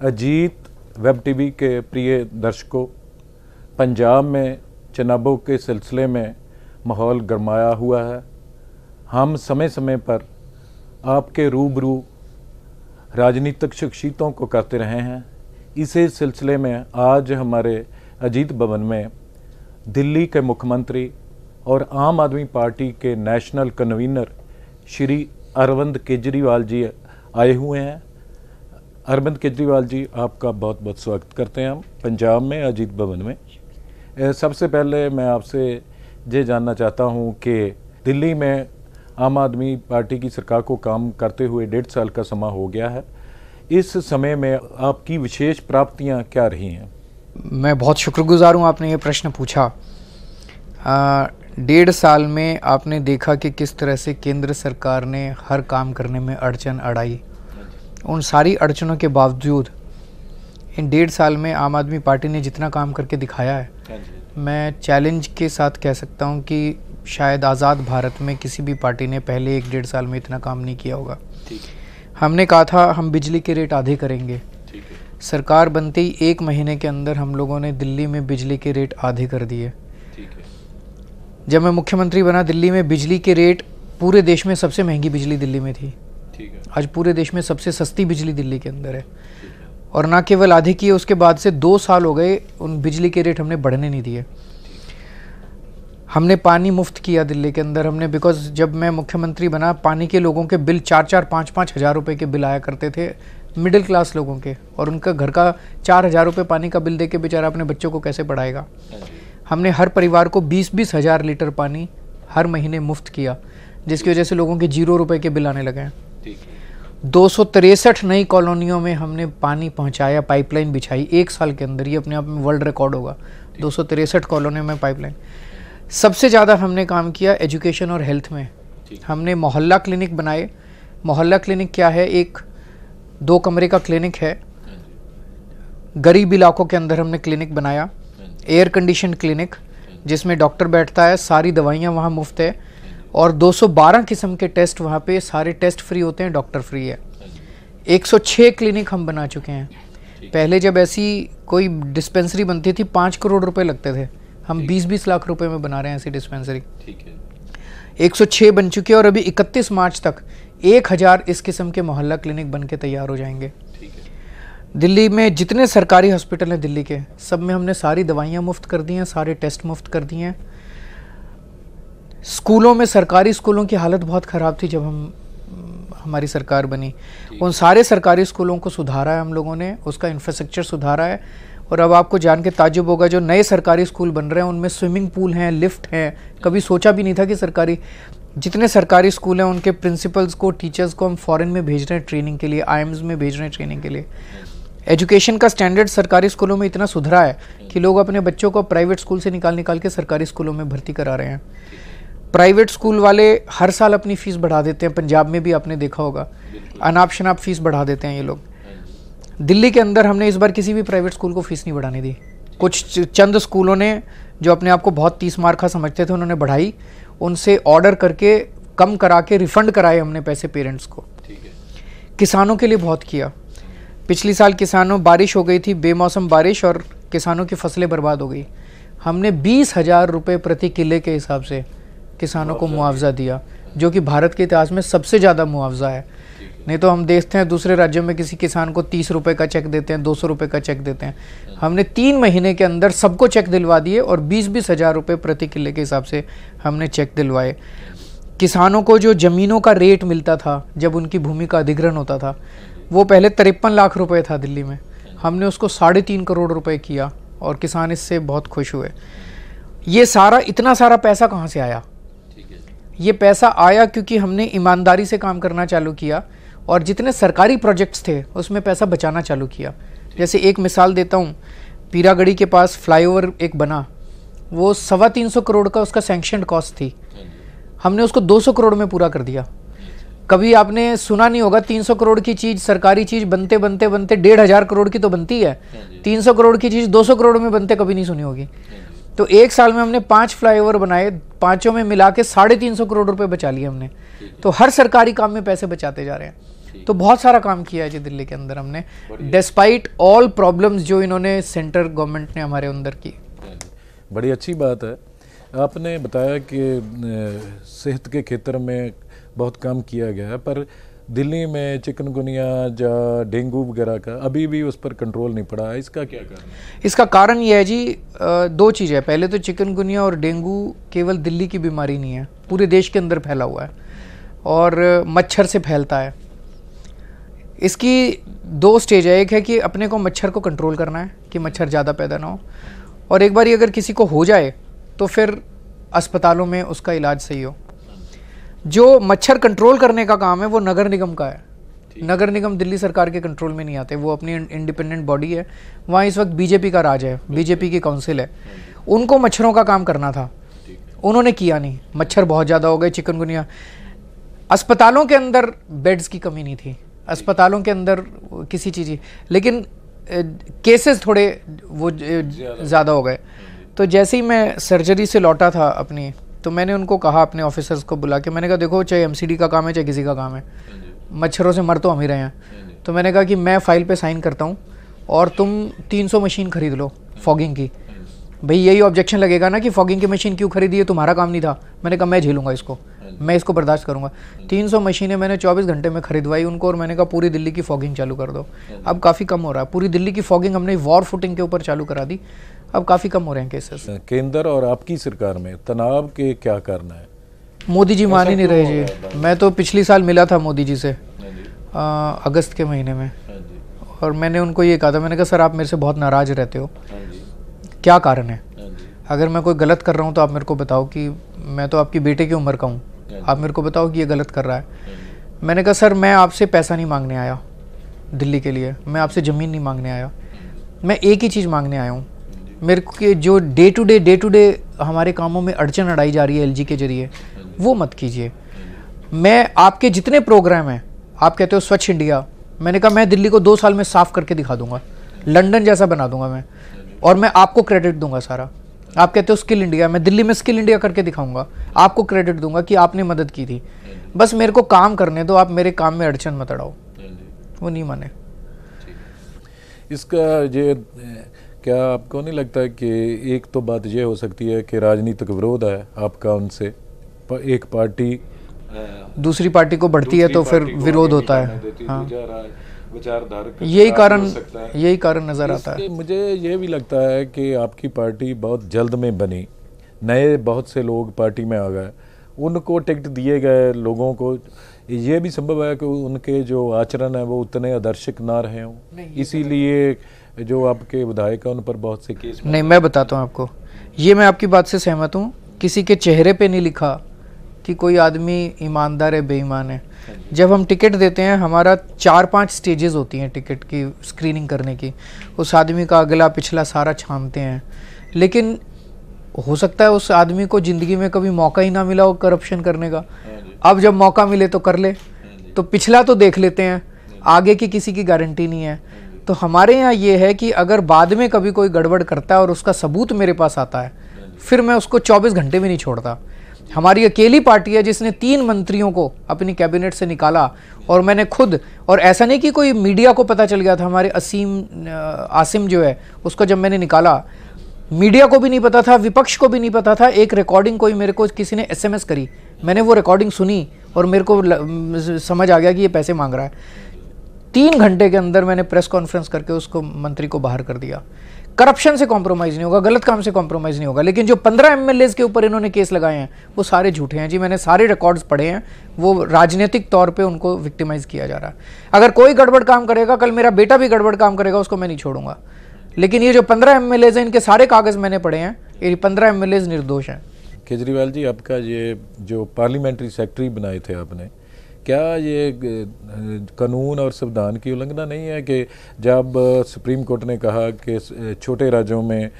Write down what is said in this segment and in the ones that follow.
Ajit web TV के प्रिय दर्शकों, पंजाब में चुनावों के सिलसिले में माहौल गरमाया हुआ है। हम समय समय पर आपके रूबरू राजनीतिक शख्सियतों को करते रहे हैं। इसी सिलसिले में आज हमारे अजीत भवन में दिल्ली के मुख्यमंत्री और आम आदमी पार्टी के नेशनल कन्वीनर श्री अरविंद केजरीवाल जी आए हुए हैं। अरविंद केजरीवाल जी, आपका बहुत बहुत स्वागत करते हैं हम पंजाब में अजीत भवन में। सबसे पहले मैं आपसे ये जानना चाहता हूं कि दिल्ली में आम आदमी पार्टी की सरकार को काम करते हुए 1.5 साल का समय हो गया है। इस समय में आपकी विशेष प्राप्तियां क्या रही हैं? मैं बहुत शुक्रगुजार हूं आपने ये प्रश्न पूछा। 1.5 साल में आपने देखा कि किस तरह से केंद्र सरकार ने हर काम करने में अड़चन अड़ाई। उन सारी अड़चनों के बावजूद इन 1.5 साल में आम आदमी पार्टी ने जितना काम करके दिखाया है, मैं चैलेंज के साथ कह सकता हूं कि शायद आज़ाद भारत में किसी भी पार्टी ने पहले 1.5 साल में इतना काम नहीं किया होगा। हमने कहा था हम बिजली के रेट आधे करेंगे। सरकार बनते ही 1 महीने के अंदर हम लोगों ने दिल्ली में बिजली के रेट आधे कर दिए। जब मैं मुख्यमंत्री बना, दिल्ली में बिजली के रेट, पूरे देश में सबसे महंगी बिजली दिल्ली में थी। आज पूरे देश में सबसे सस्ती बिजली दिल्ली के अंदर है। और ना केवल आधे किए, उसके बाद से 2 साल हो गए उन बिजली के रेट हमने बढ़ने नहीं दिए। हमने पानी मुफ्त किया दिल्ली के अंदर। हमने बिकॉज जब मैं मुख्यमंत्री बना, पानी के लोगों के बिल 4-4, 5-5 हज़ार रुपये के बिल आया करते थे, मिडिल क्लास लोगों के, और उनका घर का 4,000 रुपये पानी का बिल दे के बेचारा अपने बच्चों को कैसे पढ़ाएगा। हमने हर परिवार को 20-20 हज़ार लीटर पानी हर महीने मुफ्त किया, जिसकी वजह से लोगों के 0 रुपये के बिल आने लगे हैं। 263 नई कॉलोनियों में हमने पानी पहुंचाया, पाइपलाइन बिछाई 1 साल के अंदर। ये अपने आप में वर्ल्ड रिकॉर्ड होगा, 263 कॉलोनियों में पाइपलाइन। सबसे ज़्यादा हमने काम किया एजुकेशन और हेल्थ में। हमने मोहल्ला क्लिनिक बनाए। मोहल्ला क्लिनिक क्या है? एक 2 कमरे का क्लिनिक है। गरीब इलाकों के अंदर हमने क्लिनिक बनाया, एयर कंडीशन क्लिनिक, जिसमें डॉक्टर बैठता है, सारी दवाइयाँ वहाँ मुफ्त है, और 212 किस्म के टेस्ट वहाँ पे, सारे टेस्ट फ्री होते हैं, डॉक्टर फ्री है। 106 क्लिनिक हम बना चुके हैं। पहले जब ऐसी कोई डिस्पेंसरी बनती थी 5 करोड़ रुपए लगते थे, हम 20-20 लाख रुपए में बना रहे हैं ऐसी डिस्पेंसरी। 106 बन चुके हैं और अभी 31 मार्च तक 1000 इस किस्म के मोहल्ला क्लिनिक बन के तैयार हो जाएंगे। दिल्ली में जितने सरकारी हॉस्पिटल हैं दिल्ली के, सब में हमने सारी दवाइयाँ मुफ्त कर दी हैं, सारे टेस्ट मुफ्त कर दिए हैं। स्कूलों में, सरकारी स्कूलों की हालत बहुत ख़राब थी जब हमारी सरकार बनी। उन सारे सरकारी स्कूलों को सुधारा है हम लोगों ने, उसका इंफ्रास्ट्रक्चर सुधारा है। और अब आपको जान के ताज्जुब होगा, जो नए सरकारी स्कूल बन रहे हैं उनमें स्विमिंग पूल हैं, लिफ्ट हैं। कभी सोचा भी नहीं था कि जितने सरकारी स्कूल हैं उनके प्रिंसिपल्स को, टीचर्स को हम फॉरेन में भेज रहे हैं ट्रेनिंग के लिए, आईएम्स में भेज रहे हैं ट्रेनिंग के लिए। एजुकेशन का स्टैंडर्ड सरकारी स्कूलों में इतना सुधरा है कि लोग अपने बच्चों को प्राइवेट स्कूल से निकाल के सरकारी स्कूलों में भर्ती करा रहे हैं। प्राइवेट स्कूल वाले हर साल अपनी फ़ीस बढ़ा देते हैं। पंजाब में भी आपने देखा होगा, अनाप शनाप फीस बढ़ा देते हैं ये लोग। दिल्ली के अंदर हमने इस बार किसी भी प्राइवेट स्कूल को फ़ीस नहीं बढ़ाने दी। कुछ चंद स्कूलों ने, जो अपने आप को बहुत 30 मार्का समझते थे, उन्होंने बढ़ाई। उनसे ऑर्डर करके कम करा के रिफ़ंड कराए हमने पैसे पेरेंट्स को। किसानों के लिए बहुत किया। पिछली साल बारिश हो गई थी, बेमौसम बारिश, और किसानों की फसलें बर्बाद हो गई। हमने 20,000 रुपये प्रति किले के हिसाब से किसानों को मुआवजा दिया, जो कि भारत के इतिहास में सबसे ज़्यादा मुआवजा है। नहीं तो हम देखते हैं दूसरे राज्यों में किसी किसान को 30 रुपये का चेक देते हैं, 200 रुपये का चेक देते हैं। हमने 3 महीने के अंदर सबको चेक दिलवा दिए, और 20-20 हज़ार रुपये प्रति किले के हिसाब से हमने चेक दिलवाए। किसानों को जो ज़मीनों का रेट मिलता था जब उनकी भूमि का अधिग्रहण होता था, वो पहले 53 लाख रुपये था दिल्ली में, हमने उसको 3.5 करोड़ रुपये किया, और किसान इससे बहुत खुश हुए। ये सारा, इतना सारा पैसा कहाँ से आया? ये पैसा आया क्योंकि हमने ईमानदारी से काम करना चालू किया, और जितने सरकारी प्रोजेक्ट्स थे उसमें पैसा बचाना चालू किया। जैसे एक मिसाल देता हूँ, पीरागढ़ी के पास फ्लाईओवर एक बना, वो 325 करोड़ का उसका सैंक्शनड कॉस्ट थी, हमने उसको 200 करोड़ में पूरा कर दिया। कभी आपने सुना नहीं होगा, 300 करोड़ की चीज़, सरकारी चीज़ बनते 1,500 करोड़ की तो बनती है, 300 करोड़ की चीज़ 200 करोड़ में बनते कभी नहीं सुनी होगी। तो 1 साल में हमने 5 फ्लाईओवर बनाए, 5 में मिला के 350 करोड़ रुपए बचा लिए हमने। तो हर सरकारी काम में पैसे बचाते जा रहे हैं। तो बहुत सारा काम किया है जी दिल्ली के अंदर हमने, डिस्पाइट ऑल प्रॉब्लम्स जो इन्होंने सेंट्रल गवर्नमेंट ने हमारे अंदर की। बड़ी अच्छी बात है। आपने बताया कि सेहत के क्षेत्र में बहुत काम किया गया है, पर दिल्ली में चिकनगुनिया या डेंगू वगैरह का अभी भी उस पर कंट्रोल नहीं पड़ा है, इसका क्या कारण है? इसका कारण ये है जी, दो चीज़ है। पहले तो चिकनगुनिया और डेंगू केवल दिल्ली की बीमारी नहीं है, पूरे देश के अंदर फैला हुआ है और मच्छर से फैलता है। इसकी दो स्टेज है, एक है कि अपने को मच्छर को कंट्रोल करना है कि मच्छर ज़्यादा पैदा ना हो, और एक बार अगर किसी को हो जाए तो फिर अस्पतालों में उसका इलाज सही हो। जो मच्छर कंट्रोल करने का काम है वो नगर निगम का है। नगर निगम दिल्ली सरकार के कंट्रोल में नहीं आते, वो अपनी इंडिपेंडेंट बॉडी है। वहाँ इस वक्त बीजेपी का राज है, बीजेपी की काउंसिल है। उनको मच्छरों का काम करना था, उन्होंने किया नहीं। मच्छर बहुत ज़्यादा हो गए, चिकनगुनिया। अस्पतालों के अंदर बेड्स की कमी नहीं थी, अस्पतालों के अंदर किसी चीज़ की, लेकिन केसेस थोड़े वो ज़्यादा हो गए। तो जैसे ही मैं सर्जरी से लौटा था अपनी, तो मैंने उनको कहा, अपने ऑफिसर्स को बुला के मैंने कहा देखो, चाहे एमसीडी का काम है चाहे किसी का काम है, मच्छरों से मर तो हम ही रहे हैं। तो मैंने कहा कि मैं फाइल पे साइन करता हूँ और तुम 300 मशीन खरीद लो फॉगिंग की। भाई यही ऑब्जेक्शन लगेगा ना कि फॉगिंग की मशीन क्यों खरीदी है, तुम्हारा काम नहीं था। मैंने कहा मैं झेलूंगा इसको, मैं इसको बर्दाश्त करूंगा। 300 मशीनें मैंने 24 घंटे में खरीदवाई उनको, और मैंने कहा पूरी दिल्ली की फॉगिंग चालू कर दो। अब काफ़ी कम हो रहा है, पूरी दिल्ली की फॉगिंग हमने वॉर फुटिंग के ऊपर चालू करा दी, अब काफ़ी कम हो रहे हैं केसेस। केंद्र और आपकी सरकार में तनाव के क्या कारण है? मोदी जी मान ही नहीं रहे जी। मैं तो पिछली साल मिला था मोदी जी से अगस्त के महीने में, और मैंने उनको ये कहा था, मैंने कहा सर आप मेरे से बहुत नाराज़ रहते हो, क्या कारण है? अगर मैं कोई गलत कर रहा हूँ तो आप मेरे को बताओ, कि मैं तो आपकी बेटे की उम्र का हूँ, आप मेरे को बताओ कि ये गलत कर रहा है। मैंने कहा सर मैं आपसे पैसा नहीं मांगने आया दिल्ली के लिए, मैं आपसे ज़मीन नहीं मांगने आया, मैं एक ही चीज़ मांगने आया हूँ। मेरे को जो डे टू डे हमारे कामों में अड़चन अड़ाई जा रही है एलजी के जरिए, वो मत कीजिए। मैं आपके जितने प्रोग्राम हैं, आप कहते हो स्वच्छ इंडिया, मैंने कहा मैं दिल्ली को 2 साल में साफ़ करके दिखा दूंगा, लंदन जैसा बना दूंगा मैं, और मैं आपको क्रेडिट दूंगा सारा। आप कहते हो स्किल इंडिया, मैं दिल्ली में स्किल इंडिया करके दिखाऊंगा, आपको क्रेडिट दूंगा कि आपने मदद की थी। बस मेरे को काम करने दो, आप मेरे काम में अड़चन मत अड़ाओ। वो नहीं माने। इसका ये क्या आपको नहीं लगता कि एक तो बात ये हो सकती है कि राजनीतिक विरोध है आपका उनसे, एक पार्टी दूसरी पार्टी को बढ़ती है तो फिर विरोध होता है। हाँ, यही कारण नजर आता है। मुझे ये भी लगता है कि आपकी पार्टी बहुत जल्द में बनी, नए बहुत से लोग पार्टी में आ गए, उनको टिकट दिए गए लोगों को, ये भी संभव है कि उनके जो आचरण है वो उतने आदर्शिक ना रहे हों, इसीलिए जो आपके विधायक हैं उन पर बहुत से केस। नहीं, मैं बताता हूँ आपको, ये मैं आपकी बात से सहमत हूँ। किसी के चेहरे पे नहीं लिखा कि कोई आदमी ईमानदार है बेईमान है। जब हम टिकट देते हैं, हमारा 4-5 स्टेजेस होती हैं टिकट की स्क्रीनिंग करने की, उस आदमी का अगला पिछला सारा छानते हैं। लेकिन हो सकता है उस आदमी को ज़िंदगी में कभी मौका ही ना मिला हो करप्शन करने का, अब जब मौका मिले तो कर ले, तो पिछला तो देख लेते हैं, आगे की किसी की गारंटी नहीं है। तो हमारे यहाँ ये है कि अगर बाद में कभी कोई गड़बड़ करता है और उसका सबूत मेरे पास आता है, फिर मैं उसको 24 घंटे में नहीं छोड़ता। हमारी अकेली पार्टी है जिसने 3 मंत्रियों को अपनी कैबिनेट से निकाला, और मैंने खुद, और ऐसा नहीं कि कोई मीडिया को पता चल गया था, हमारे आसिम जो है उसको जब मैंने निकाला, मीडिया को भी नहीं पता था, विपक्ष को भी नहीं पता था। एक रिकॉर्डिंग कोई मेरे को किसी ने एसएमएस करी, मैंने वो रिकॉर्डिंग सुनी और मेरे को समझ आ गया कि ये पैसे मांग रहा है। 3 घंटे के अंदर मैंने प्रेस कॉन्फ्रेंस करके उसको, मंत्री को बाहर कर दिया। करप्शन से कॉम्प्रोमाइज़ नहीं होगा, गलत काम से कॉम्प्रोमाइज़ नहीं होगा। लेकिन जो 15 एमएलएज के ऊपर इन्होंने केस लगाए हैं वो सारे झूठे हैं जी। मैंने सारे रिकॉर्ड्स पढ़े हैं, वो राजनीतिक तौर पे उनको विक्टिमाइज़ किया जा रहा है। अगर कोई गड़बड़ काम करेगा, कल मेरा बेटा भी गड़बड़ काम करेगा, उसको मैं नहीं छोड़ूंगा। लेकिन ये जो 15 एमएलएज हैं, इनके सारे कागज़ मैंने पढ़े हैं, ये 15 एमएलएज निर्दोष हैं। केजरीवाल जी, आपका ये जो पार्लियामेंट्री सेक्रेटरी बनाए थे आपने, क्या ये कानून और संविधान की उल्लंघना नहीं है कि जब सुप्रीम कोर्ट ने कहा कि छोटे राज्यों में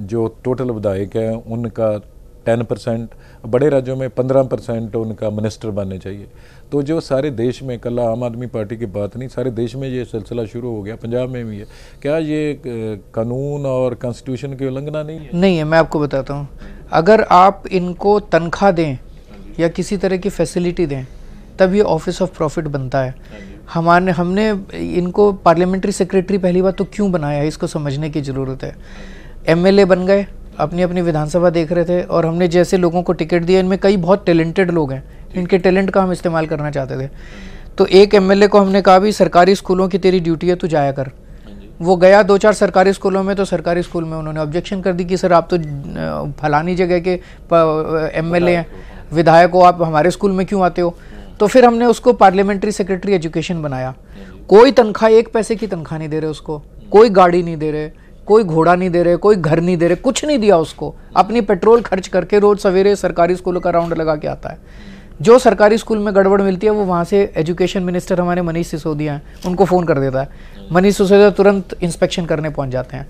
जो टोटल विधायक हैं उनका 10%, बड़े राज्यों में 15% उनका मिनिस्टर बनने चाहिए, तो जो सारे देश में, कल आम आदमी पार्टी की बात नहीं, सारे देश में ये सिलसिला शुरू हो गया, पंजाब में भी है, क्या ये कानून और कॉन्स्टिट्यूशन की उल्लंघना नहीं है? नहीं है, मैं आपको बताता हूँ। अगर आप इनको तनख्वाह दें या किसी तरह की फैसिलिटी दें, तब ये ऑफिस ऑफ प्रॉफिट बनता है। हमने इनको पार्लियामेंट्री सेक्रेटरी पहली बार तो क्यों बनाया है, इसको समझने की ज़रूरत है। एमएलए बन गए, अपनी अपनी विधानसभा देख रहे थे, और हमने जैसे लोगों को टिकट दिया, इनमें कई बहुत टैलेंटेड लोग हैं, इनके टैलेंट का हम इस्तेमाल करना चाहते थे। तो एक एमएलए को हमने कहा भी सरकारी स्कूलों की तेरी ड्यूटी है, तू जाया कर। वो गया 2-4 सरकारी स्कूलों में, तो सरकारी स्कूल में उन्होंने ऑब्जेक्शन कर दी कि सर आप तो फलानी जगह के एमएलए हैं, विधायक हो, आप हमारे स्कूल में क्यों आते हो। तो फिर हमने उसको पार्लियामेंट्री सेक्रेटरी एजुकेशन बनाया। कोई तनख्वाह, 1 पैसे की तनख्वाह नहीं दे रहे उसको, कोई गाड़ी नहीं दे रहे, कोई घोड़ा नहीं दे रहे, कोई घर नहीं दे रहे, कुछ नहीं दिया उसको। अपनी पेट्रोल खर्च करके रोज सवेरे सरकारी स्कूलों का राउंड लगा के आता है। जो सरकारी स्कूल में गड़बड़ मिलती है वो वहाँ से एजुकेशन मिनिस्टर हमारे मनीष सिसोदिया हैं, उनको फ़ोन कर देता है, मनीष सिसोदिया तुरंत इंस्पेक्शन करने पहुँच जाते हैं।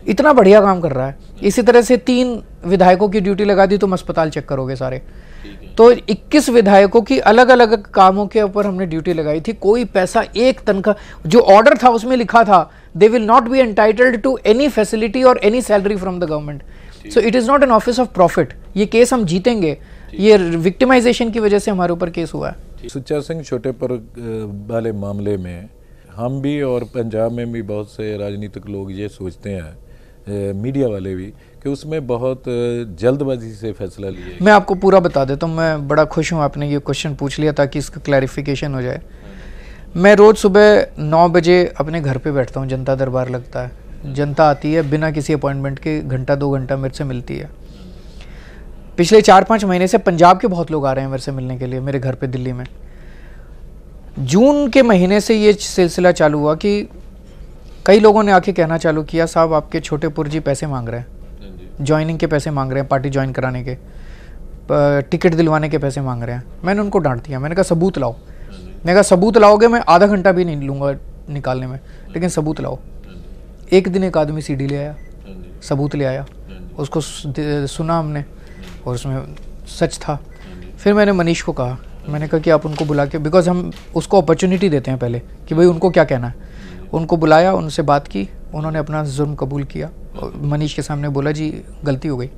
इतना बढ़िया काम कर रहा है। इसी तरह से 3 विधायकों की ड्यूटी लगा दी, तुम अस्पताल चेक करोगे सारे। तो 21 विधायकों की अलग अलग कामों के ऊपर हमने ड्यूटी लगाई थी। कोई पैसा, एक तनख्वाह, जो ऑर्डर था उसमें लिखा था they will not be entitled to any facility or any salary from the government. So it is not an office of profit. ये केस हम जीतेंगे, ये विक्टिमाइजेशन की वजह से हमारे ऊपर केस हुआ है। सुच्चा सिंह छोटेपुर वाले मामले में हम भी और पंजाब में भी बहुत से राजनीतिक लोग ये सोचते हैं, मीडिया वाले भी, कि उसमें बहुत जल्दबाजी से फैसला लिया। मैं आपको पूरा बता देता हूँ, मैं बड़ा खुश हूँ आपने ये क्वेश्चन पूछ लिया ताकि इसका क्लैरिफिकेशन हो जाए। मैं रोज़ सुबह 9 बजे अपने घर पे बैठता हूँ, जनता दरबार लगता है, जनता आती है बिना किसी अपॉइंटमेंट के, घंटा 2 घंटा मेरे से मिलती है। पिछले 4-5 महीने से पंजाब के बहुत लोग आ रहे हैं मेरे से मिलने के लिए, मेरे घर पे दिल्ली में। जून के महीने से ये सिलसिला चालू हुआ कि कई लोगों ने आके कहना चालू किया, साहब आपके छोटेपुर जी पैसे मांग रहे हैं, ज्वाइनिंग के पैसे मांग रहे हैं, पार्टी ज्वाइन कराने के, टिकट दिलवाने के पैसे मांग रहे हैं। मैंने उनको डांट दिया, मैंने कहा सबूत लाओ। मैंने कहा सबूत लाओगे, मैं आधा घंटा भी नहीं लूँगा निकालने में, लेकिन सबूत लाओ। एक दिन एक आदमी सीडी ले आया, सबूत ले आया, उसको सुना हमने और उसमें सच था। फिर मैंने मनीष को कहा, मैंने कहा कि आप उनको बुला के, बिकॉज हम उसको अपॉर्चुनिटी देते हैं पहले कि भाई उनको क्या कहना है। उनको बुलाया, उनसे बात की, उन्होंने अपना जुर्म कबूल किया और मनीष के सामने बोला जी गलती हो गई।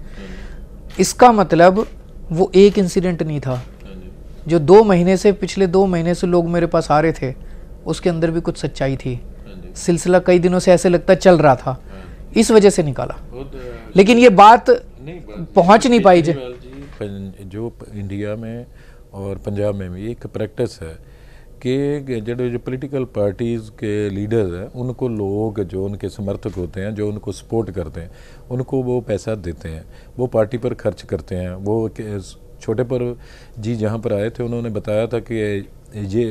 इसका मतलब वो एक इंसिडेंट नहीं था, जो 2 महीने से, पिछले 2 महीने से लोग मेरे पास आ रहे थे, उसके अंदर भी कुछ सच्चाई थी। सिलसिला कई दिनों से ऐसे लगता चल रहा था, इस वजह से निकाला। लेकिन ये बात पहुंच नहीं पाई। जो इंडिया में और पंजाब में भी एक प्रैक्टिस है कि जो पॉलिटिकल पार्टीज़ के लीडर्स हैं, उनको लोग जो उनके समर्थक होते हैं, जो उनको सपोर्ट करते हैं, उनको वो पैसा देते हैं, वो पार्टी पर खर्च करते हैं। वो छोटेपुर जी जहाँ पर आए थे, उन्होंने बताया था कि ये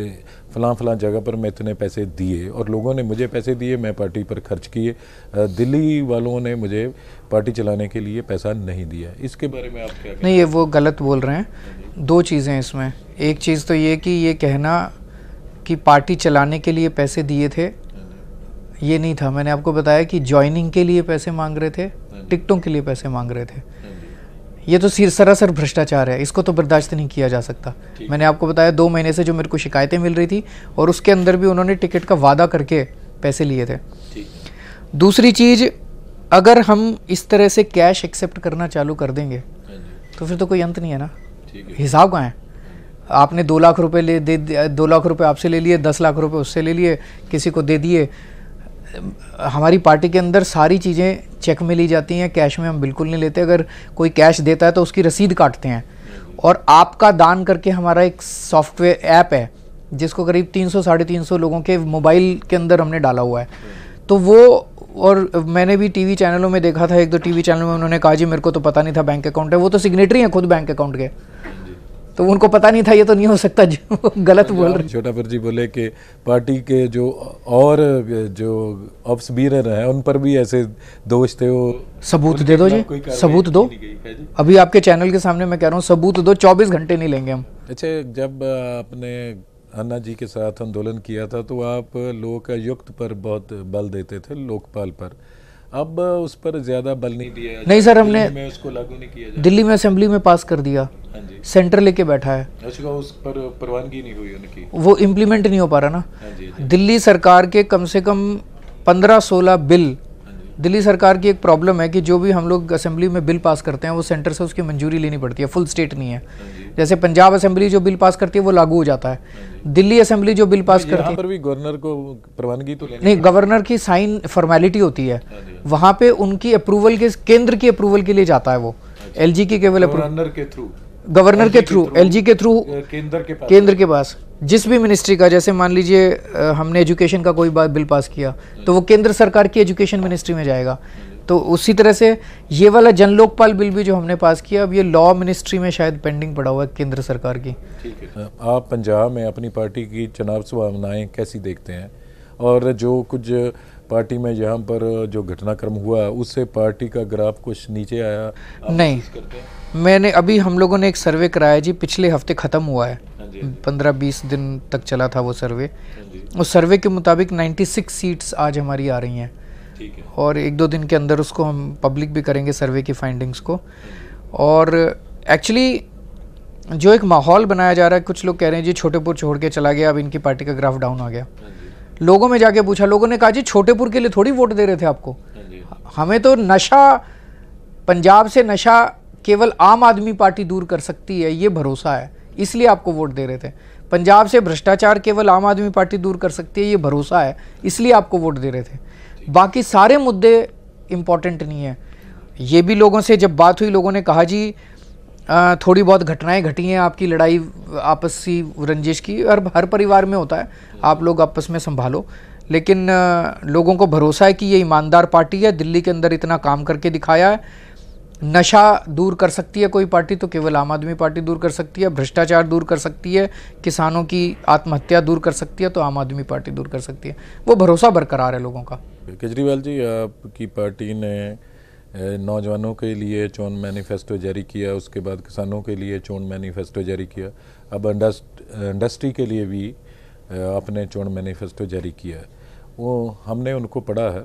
फ़लाँ जगह पर मैं इतने पैसे दिए और लोगों ने मुझे पैसे दिए, मैं पार्टी पर खर्च किए। दिल्ली वालों ने मुझे पार्टी चलाने के लिए पैसा नहीं दिया। इसके बारे में आप क्या कहते हैं? नहीं, ये वो गलत बोल रहे हैं। 2 चीज़ें हैं इसमें। एक चीज़ तो ये कि ये कहना कि पार्टी चलाने के लिए पैसे दिए थे, ये नहीं था। मैंने आपको बताया कि ज्वाइनिंग के लिए पैसे मांग रहे थे, टिकटों के लिए पैसे मांग रहे थे। ये तो सरासर भ्रष्टाचार है, इसको तो बर्दाश्त नहीं किया जा सकता। मैंने आपको बताया 2 महीने से जो मेरे को शिकायतें मिल रही थी, और उसके अंदर भी उन्होंने टिकट का वादा करके पैसे लिए थे। दूसरी चीज़, अगर हम इस तरह से कैश एक्सेप्ट करना चालू कर देंगे तो फिर तो कोई अंत नहीं है ना। हिसाब कहाँ है? आपने 2 लाख रुपए 2 लाख रुपए आपसे ले लिए, 10 लाख रुपए उससे ले लिए, किसी को दे दिए। हमारी पार्टी के अंदर सारी चीज़ें चेक में ली जाती हैं, कैश में हम बिल्कुल नहीं लेते। अगर कोई कैश देता है तो उसकी रसीद काटते हैं। और आपका दान करके हमारा एक सॉफ्टवेयर ऐप है जिसको करीब 300-350 लोगों के मोबाइल के अंदर हमने डाला हुआ है। तो वो, और मैंने भी टीवी चैनलों में देखा था, 1-2 टीवी चैनल में उन्होंने कहा जी मेरे को तो पता नहीं था बैंक अकाउंट है। वो तो सिग्नेटरी हैं खुद बैंक अकाउंट के, तो उनको पता नहीं था। ये तो नहीं हो सकता जो गलत बोल रहे। छोटापुर जी बोले कि पार्टी के जो और जो ऑप्स बीरर हैं उन पर भी ऐसे दोष थे। वो सबूत दे दो जी, सबूत दो। अभी आपके चैनल के सामने मैं कह रहा हूँ सबूत दो, 24 घंटे नहीं लेंगे हम। अच्छा, जब आपने अन्ना जी के साथ आंदोलन किया था तो आप लोकायुक्त पर बहुत बल देते थे, लोकपाल पर। अब उस पर ज्यादा बल नहीं दिया? नहीं सर, हमने उसको लागू नहीं किया। दिल्ली में असेंबली में पास कर दिया, सेंटर लेके बैठा है। अच्छा, उस पर परवानगी नहीं हुई उनकी, वो इम्प्लीमेंट नहीं हो पा रहा ना। दिल्ली सरकार के कम से कम 15-16 बिल दिल्ली सरकार की एक प्रॉब्लम है कि जो भी हम लोग असेंबली में बिल पास करते हैं वो सेंटर से उसकी मंजूरी लेनी पड़ती है, फुल स्टेट नहीं है। जैसे पंजाब असेंबली जो बिल पास करती है वो लागू हो जाता है, दिल्ली असेंबली जो बिल पास करती है पर भी गवर्नर को प्रवानगी तो नहीं, गवर्नर की साइन फॉर्मेलिटी होती है, वहाँ पे उनकी अप्रूवल के, केंद्र की अप्रूवल के लिए जाता है वो, एलजी की केवल गवर्नर के थ्रू, गवर्नर के थ्रू, एलजी के थ्रू, केंद्र के पास जिस भी मिनिस्ट्री का, जैसे मान लीजिए हमने एजुकेशन का कोई बिल पास किया तो वो केंद्र सरकार की एजुकेशन मिनिस्ट्री में जाएगा। तो उसी तरह से ये वाला जन लोकपाल बिल भी जो हमने पास किया, अब ये लॉ मिनिस्ट्री में शायद पेंडिंग पड़ा हुआ है केंद्र सरकार की। ठीक है, आप पंजाब में अपनी पार्टी की चुनाव संभावनाएं कैसी देखते हैं, और जो कुछ पार्टी में यहाँ पर जो घटनाक्रम हुआ उससे पार्टी का ग्राफ कुछ नीचे आया? नहीं, मैंने अभी हम लोगों ने एक सर्वे कराया जी, पिछले हफ्ते ख़त्म हुआ है, 15-20 दिन तक चला था वो सर्वे। उस सर्वे के मुताबिक 96 सीट्स आज हमारी आ रही हैं, और 1-2 दिन के अंदर उसको हम पब्लिक भी करेंगे सर्वे की फाइंडिंग्स को। और एक्चुअली जो एक माहौल बनाया जा रहा है, कुछ लोग कह रहे हैं जी छोटेपुर छोड़ के चला गया, अब इनकी पार्टी का ग्राफ डाउन आ गया। लोगों में जाके पूछा, लोगों ने कहा जी छोटेपुर के लिए थोड़ी वोट दे रहे थे आपको, हमें तो नशा, पंजाब से नशा केवल आम आदमी पार्टी दूर कर सकती है ये भरोसा है, इसलिए आपको वोट दे रहे थे। पंजाब से भ्रष्टाचार केवल आम आदमी पार्टी दूर कर सकती है ये भरोसा है, इसलिए आपको वोट दे रहे थे। बाकी सारे मुद्दे इम्पॉर्टेंट नहीं है। ये भी लोगों से जब बात हुई, लोगों ने कहा जी थोड़ी बहुत घटनाएं घटी हैं, आपकी लड़ाई आपसी रंजिश की, हर परिवार में होता है, आप लोग आपस में संभालो, लेकिन लोगों को भरोसा है कि ये ईमानदार पार्टी है, दिल्ली के अंदर इतना काम करके दिखाया है। नशा दूर कर सकती है कोई पार्टी तो केवल आम आदमी पार्टी दूर कर सकती है, भ्रष्टाचार दूर कर सकती है, किसानों की आत्महत्या दूर कर सकती है तो आम आदमी पार्टी दूर कर सकती है। वो भरोसा बरकरार है लोगों का। केजरीवाल जी, आपकी पार्टी ने नौजवानों के लिए चोन मैनिफेस्टो जारी किया, उसके बाद किसानों के लिए चोन मैनिफेस्टो जारी किया, अब इंडस्ट्री के लिए भी आपने चोन मैनिफेस्टो जारी किया है। वो हमने उनको पढ़ा है,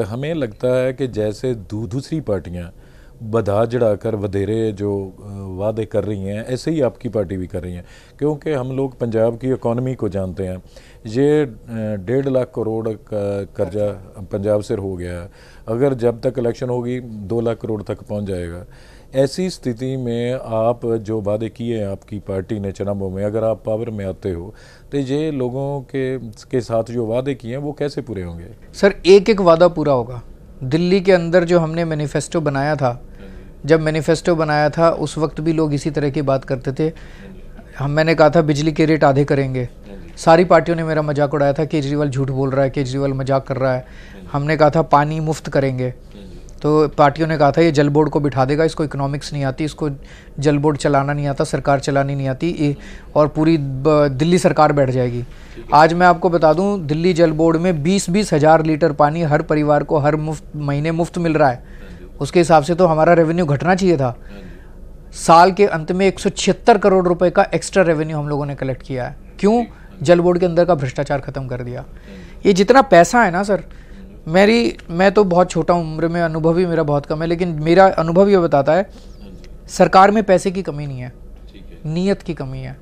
हमें लगता है कि जैसे दूसरी पार्टियां बढ़ा चढ़ाकर वधेरे जो वादे कर रही हैं, ऐसे ही आपकी पार्टी भी कर रही हैं, क्योंकि हम लोग पंजाब की इकॉनमी को जानते हैं। ये 1.5 लाख करोड़ का कर्जा पंजाब से हो गया है, अगर जब तक इलेक्शन होगी 2 लाख करोड़ तक पहुंच जाएगा। ऐसी स्थिति में आप जो वादे किए हैं आपकी पार्टी ने चुनावों में, अगर आप पावर में आते हो तो ये लोगों के साथ जो वादे किए हैं वो कैसे पूरे होंगे? सर, एक एक वादा पूरा होगा। दिल्ली के अंदर जो हमने मैनिफेस्टो बनाया था, जब मैनिफेस्टो बनाया था उस वक्त भी लोग इसी तरह की बात करते थे। मैंने कहा था बिजली के रेट आधे करेंगे, सारी पार्टियों ने मेरा मजाक उड़ाया था, केजरीवाल झूठ बोल रहा है, केजरीवाल मजाक कर रहा है। हमने कहा था पानी मुफ्त करेंगे, तो पार्टियों ने कहा था ये जल बोर्ड को बिठा देगा, इसको इकोनॉमिक्स नहीं आती, इसको जल बोर्ड चलाना नहीं आता, सरकार चलानी नहीं आती, और पूरी दिल्ली सरकार बैठ जाएगी। आज मैं आपको बता दूं, दिल्ली जल बोर्ड में 20-20 हज़ार लीटर पानी हर परिवार को हर महीने मुफ्त मिल रहा है। उसके हिसाब से तो हमारा रेवेन्यू घटना चाहिए था। साल के अंत में 176 करोड़ रुपए का एक्स्ट्रा रेवेन्यू हम लोगों ने कलेक्ट किया है। क्यों? जल बोर्ड के अंदर का भ्रष्टाचार खत्म कर दिया। ये जितना पैसा है ना सर, मैं तो बहुत छोटा उम्र में, अनुभव ही मेरा बहुत कम है, लेकिन मेरा अनुभव ये बताता है सरकार में पैसे की कमी नहीं है, नीयत की कमी है।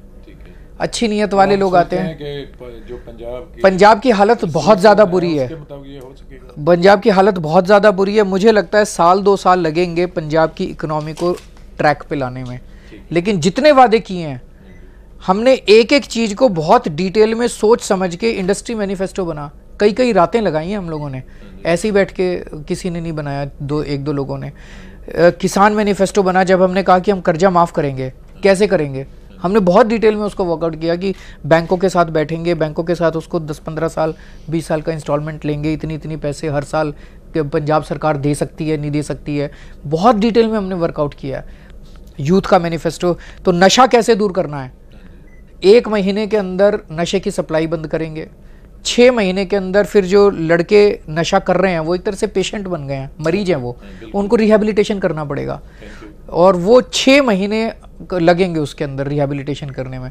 अच्छी नीयत वाले लोग आते हैं। जो पंजाब की हालत बहुत ज़्यादा बुरी है, पंजाब की हालत बहुत ज़्यादा बुरी है। मुझे लगता है 1-2 साल लगेंगे पंजाब की इकोनॉमी को ट्रैक पे लाने में, लेकिन जितने वादे किए हैं हमने, एक एक चीज़ को बहुत डिटेल में सोच समझ के इंडस्ट्री मैनिफेस्टो बना, कई रातें लगाई हैं हम लोगों ने, ऐसे ही बैठ के किसी ने नहीं बनाया, 1-2 लोगों ने। किसान मैनिफेस्टो बना, जब हमने कहा कि हम कर्जा माफ़ करेंगे, कैसे करेंगे, हमने बहुत डिटेल में उसको वर्कआउट किया कि बैंकों के साथ बैठेंगे, बैंकों के साथ उसको 10-15 साल 20 साल का इंस्टॉलमेंट लेंगे, इतनी पैसे हर साल पंजाब सरकार दे सकती है, नहीं दे सकती है, बहुत डिटेल में हमने वर्कआउट किया। यूथ का मैनिफेस्टो, तो नशा कैसे दूर करना है, 1 महीने के अंदर नशे की सप्लाई बंद करेंगे। 6 महीने के अंदर फिर जो लड़के नशा कर रहे हैं वो एक तरह से पेशेंट बन गए हैं, मरीज हैं वो, उनको रिहैबिलिटेशन करना पड़ेगा, और वो 6 महीने लगेंगे उसके अंदर रिहैबिलिटेशन करने में।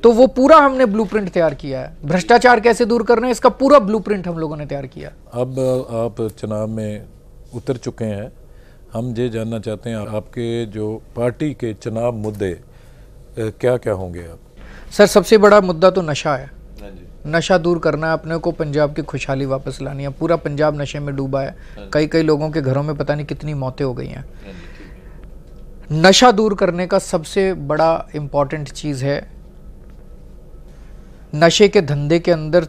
तो वो पूरा हमने ब्लूप्रिंट तैयार किया है। भ्रष्टाचार कैसे दूर करना है, इसका पूरा ब्लूप्रिंट हम लोगों ने तैयार किया। अब आप चुनाव में उतर चुके हैं, हम ये जानना चाहते हैं आपके जो पार्टी के चुनाव मुद्दे क्या क्या होंगे? आप सर, सबसे बड़ा मुद्दा तो नशा है। नशा दूर करना है अपने को, पंजाब की खुशहाली वापस लानी है। पूरा पंजाब नशे में डूबा है, कई कई लोगों के घरों में पता नहीं कितनी मौतें हो गई हैं। नशा दूर करने का सबसे बड़ा इम्पॉर्टेंट चीज़ है, नशे के धंधे के अंदर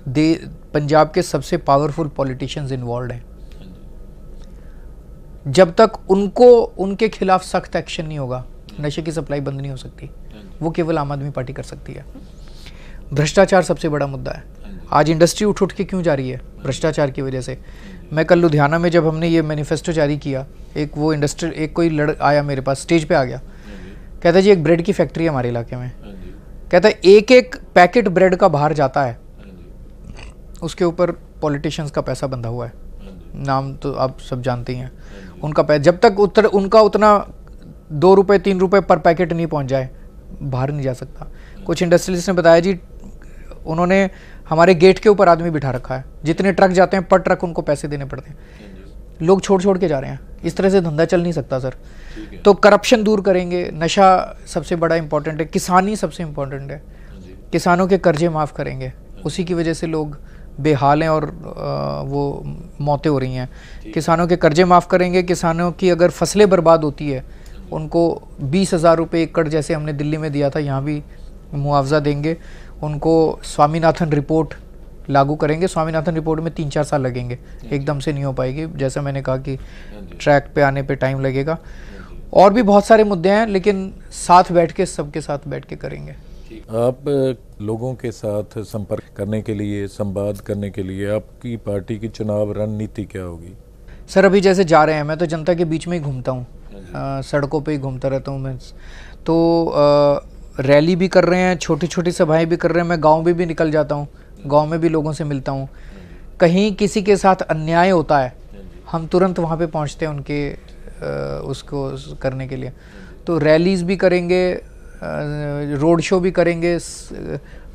पंजाब के सबसे पावरफुल पॉलिटिशियंस इन्वॉल्व हैं। जब तक उनके खिलाफ सख्त एक्शन नहीं होगा, नशे की सप्लाई बंद नहीं हो सकती। वो केवल आम आदमी पार्टी कर सकती है। भ्रष्टाचार सबसे बड़ा मुद्दा है। आज इंडस्ट्री उठ के क्यों जा रही है? भ्रष्टाचार की वजह से। मैं कल लुधियाना में जब हमने ये मैनिफेस्टो जारी किया, एक कोई आया मेरे पास, स्टेज पे आ गया, कहता जी एक ब्रेड की फैक्ट्री है हमारे इलाके में। कहता है एक पैकेट ब्रेड का बाहर जाता है, उसके ऊपर पॉलिटिशियंस का पैसा बंधा हुआ है। नाम तो आप सब जानते ही हैं उनका। जब तक उनका उतना 2 रुपये 3 रुपये पर पैकेट नहीं पहुंच जाए, बाहर नहीं जा सकता। कुछ इंडस्ट्रियलिस्ट ने बताया जी उन्होंने हमारे गेट के ऊपर आदमी बिठा रखा है, जितने ट्रक जाते हैं पर ट्रक उनको पैसे देने पड़ते हैं। लोग छोड़ के जा रहे हैं। इस तरह से धंधा चल नहीं सकता सर। तो करप्शन दूर करेंगे, नशा सबसे बड़ा इंपॉर्टेंट है, किसानी सबसे इंपॉर्टेंट है। किसानों के कर्जे माफ़ करेंगे, उसी की वजह से लोग बेहाल हैं और वो मौतें हो रही हैं। किसानों के कर्जे माफ़ करेंगे। किसानों की अगर फसलें बर्बाद होती है, उनको 20,000 रुपये एकड़ जैसे हमने दिल्ली में दिया था, यहाँ भी मुआवजा देंगे। उनको स्वामीनाथन रिपोर्ट लागू करेंगे। स्वामीनाथन रिपोर्ट में 3-4 साल लगेंगे, एकदम से नहीं हो पाएगी। जैसा मैंने कहा कि ट्रैक पे आने पे टाइम लगेगा। और भी बहुत सारे मुद्दे हैं, लेकिन साथ बैठ के, सबके साथ बैठ के करेंगे। आप लोगों के साथ संपर्क करने के लिए, संवाद करने के लिए आपकी पार्टी की चुनाव रणनीति क्या होगी? सर अभी जैसे जा रहे हैं, मैं तो जनता के बीच में ही घूमता हूँ, सड़कों पे ही घूमता रहता हूँ मैं। तो रैली भी कर रहे हैं, छोटी छोटी सभाएं भी कर रहे हैं। मैं गांव में भी निकल जाता हूँ, गांव में भी लोगों से मिलता हूँ। कहीं किसी के साथ अन्याय होता है, हम तुरंत वहाँ पे पहुँचते हैं उनके उसको करने के लिए। तो रैलीज़ भी करेंगे, रोड शो भी करेंगे,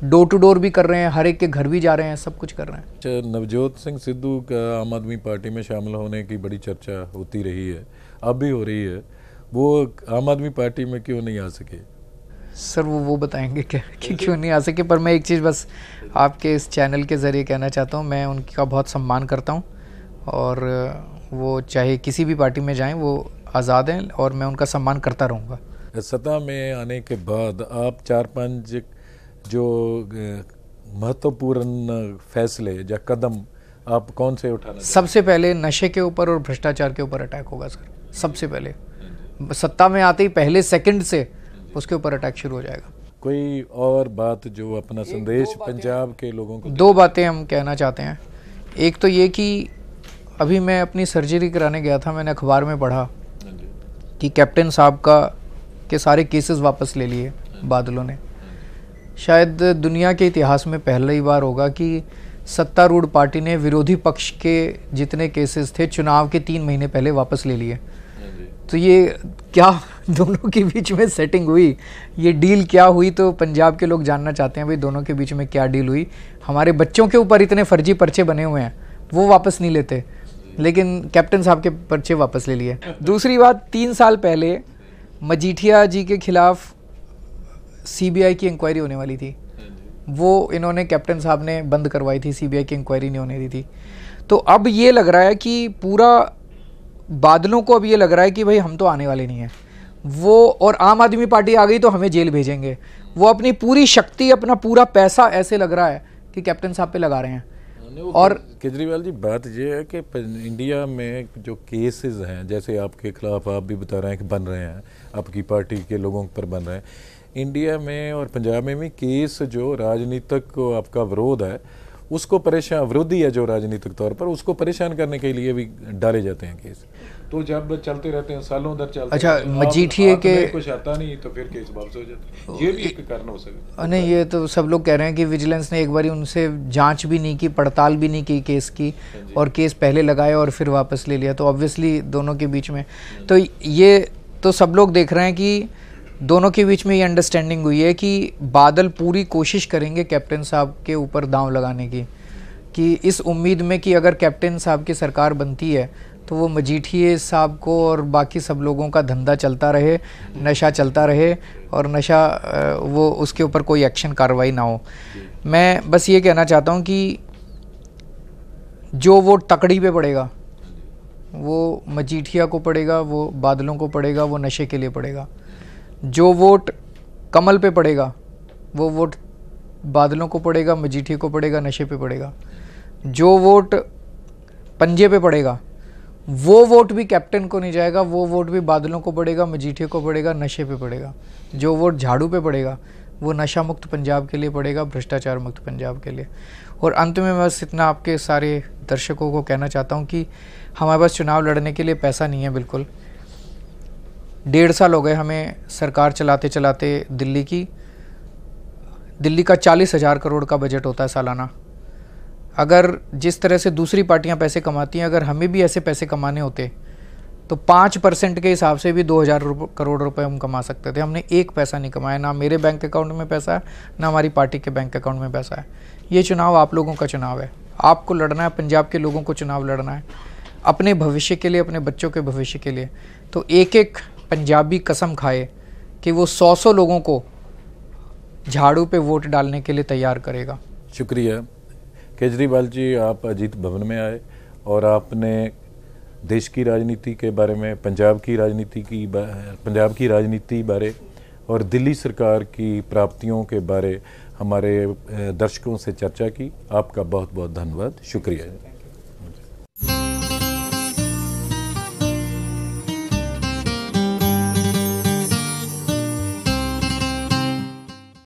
डोर टू डोर भी कर रहे हैं, हर एक के घर भी जा रहे हैं, सब कुछ कर रहे हैं। नवजोत सिंह सिद्धू का आम आदमी पार्टी में शामिल होने की बड़ी चर्चा होती रही है, अब भी हो रही है। वो आम आदमी पार्टी में क्यों नहीं आ सके? सर वो बताएंगे क्या कि क्यों नहीं आ सके। पर मैं एक चीज़ बस आपके इस चैनल के ज़रिए कहना चाहता हूँ, मैं उनका बहुत सम्मान करता हूँ और वो चाहे किसी भी पार्टी में जाएं, वो आज़ाद हैं और मैं उनका सम्मान करता रहूँगा। सत्ता में आने के बाद आप 4-5 जो महत्वपूर्ण फैसले या कदम आप कौन से उठाना? सबसे पहले नशे के ऊपर और भ्रष्टाचार के ऊपर अटैक होगा सर। सबसे पहले सत्ता में आते ही पहले सेकंड से उसके ऊपर अटैक शुरू हो जाएगा। कोई और बात जो अपना संदेश पंजाब के लोगों को? 2 बातें हम कहना चाहते हैं। एक तो ये कि अभी मैं अपनी सर्जरी कराने गया था, मैंने अखबार में पढ़ा कि कैप्टन साहब के सारे केसेस वापस ले लिए बादलों ने। शायद दुनिया के इतिहास में पहली बार होगा कि सत्तारूढ़ पार्टी ने विरोधी पक्ष के जितने केसेस थे चुनाव के 3 महीने पहले वापस ले लिए। तो ये क्या दोनों के बीच में सेटिंग हुई, ये डील क्या हुई? तो पंजाब के लोग जानना चाहते हैं भाई दोनों के बीच में क्या डील हुई। हमारे बच्चों के ऊपर इतने फर्जी पर्चे बने हुए हैं, वो वापस नहीं लेते, लेकिन कैप्टन साहब के पर्चे वापस ले लिए। दूसरी बात, 3 साल पहले मजीठिया जी के खिलाफ सीबीआई की इंक्वायरी होने वाली थी, वो इन्होंने कैप्टन साहब ने बंद करवाई थी, सीबीआई की इंक्वायरी नहीं होने दी थी। तो अब ये लग रहा है कि पूरा बादलों को अब ये लग रहा है कि भाई हम तो आने वाले नहीं हैं वो, और आम आदमी पार्टी आ गई तो हमें जेल भेजेंगे। वो अपनी पूरी शक्ति, अपना पूरा पैसा ऐसे लग रहा है कि कैप्टन साहब पे लगा रहे हैं। और केजरीवाल जी, बात ये है कि इंडिया में जो केसेस हैं, जैसे आपके खिलाफ आप भी बता रहे हैं कि बन रहे हैं, आपकी पार्टी के लोगों पर बन रहे हैं, इंडिया में और पंजाब में भी केस जो राजनीतिक को आपका विरोध है उसको परेशान, विरोधी है जो राजनीतिक तौर पर, उसको परेशान करने के लिए भी डाले जाते हैं केस। तो जब चलते रहते हैं, सालों दर चलते अच्छा, हैं, मजीठिए के कुछ आता नहीं तो फिर केस वापस हो जाता है। ये भी एक कारण हो सकता है। नहीं, ये तो सब लोग कह रहे हैं कि विजिलेंस ने एक बारी उनसे जांच भी नहीं की, पड़ताल भी नहीं की केस की, और केस पहले लगाया और फिर वापस ले लिया। तो ऑब्वियसली दोनों के बीच में तो ये तो सब लोग देख रहे हैं कि दोनों के बीच में ये अंडरस्टैंडिंग हुई है कि बादल पूरी कोशिश करेंगे कैप्टन साहब के ऊपर दांव लगाने की, कि इस उम्मीद में कि अगर कैप्टन साहब की सरकार बनती है तो वो मजीठिए साहब को और बाकी सब लोगों का धंधा चलता रहे, नशा चलता रहे और नशा वो उसके ऊपर कोई एक्शन कार्रवाई ना हो। मैं बस ये कहना चाहता हूँ कि जो वोट तकड़ी पे पड़ेगा वो मजीठिया को पड़ेगा, वो बादलों को पड़ेगा, वो नशे के लिए पड़ेगा। जो वोट कमल पे पड़ेगा वो वोट बादलों को पड़ेगा, मजीठिया को पड़ेगा, नशे पे पड़ेगा। जो वोट पंजे पे पड़ेगा वो वोट भी कैप्टन को नहीं जाएगा, वो वोट भी बादलों को पड़ेगा, मजीठिया को पड़ेगा, नशे पे पड़ेगा। जो वोट झाड़ू पे पड़ेगा वो नशा मुक्त पंजाब के लिए पड़ेगा, भ्रष्टाचार मुक्त पंजाब के लिए। और अंत में मैं बस इतना आपके सारे दर्शकों को कहना चाहता हूँ कि हमारे पास चुनाव लड़ने के लिए पैसा नहीं है बिल्कुल। 1.5 साल हो गए हमें सरकार चलाते चलाते। दिल्ली का 40,000 करोड़ का बजट होता है सालाना। अगर जिस तरह से दूसरी पार्टियां पैसे कमाती हैं, अगर हमें भी ऐसे पैसे कमाने होते तो 5% के हिसाब से भी 2,000 करोड़ रुपए हम कमा सकते थे। हमने एक पैसा नहीं कमाया, ना मेरे बैंक अकाउंट में पैसा है, ना हमारी पार्टी के बैंक अकाउंट में पैसा है। ये चुनाव आप लोगों का चुनाव है, आपको लड़ना है, पंजाब के लोगों को चुनाव लड़ना है अपने भविष्य के लिए, अपने बच्चों के भविष्य के लिए। तो एक एक पंजाबी कसम खाए कि वो 100 लोगों को झाड़ू पे वोट डालने के लिए तैयार करेगा। शुक्रिया केजरीवाल जी, आप अजीत भवन में आए और आपने देश की राजनीति के बारे में, पंजाब की राजनीति बारे और दिल्ली सरकार की प्राप्तियों के बारे हमारे दर्शकों से चर्चा की। आपका बहुत बहुत धन्यवाद, शुक्रिया।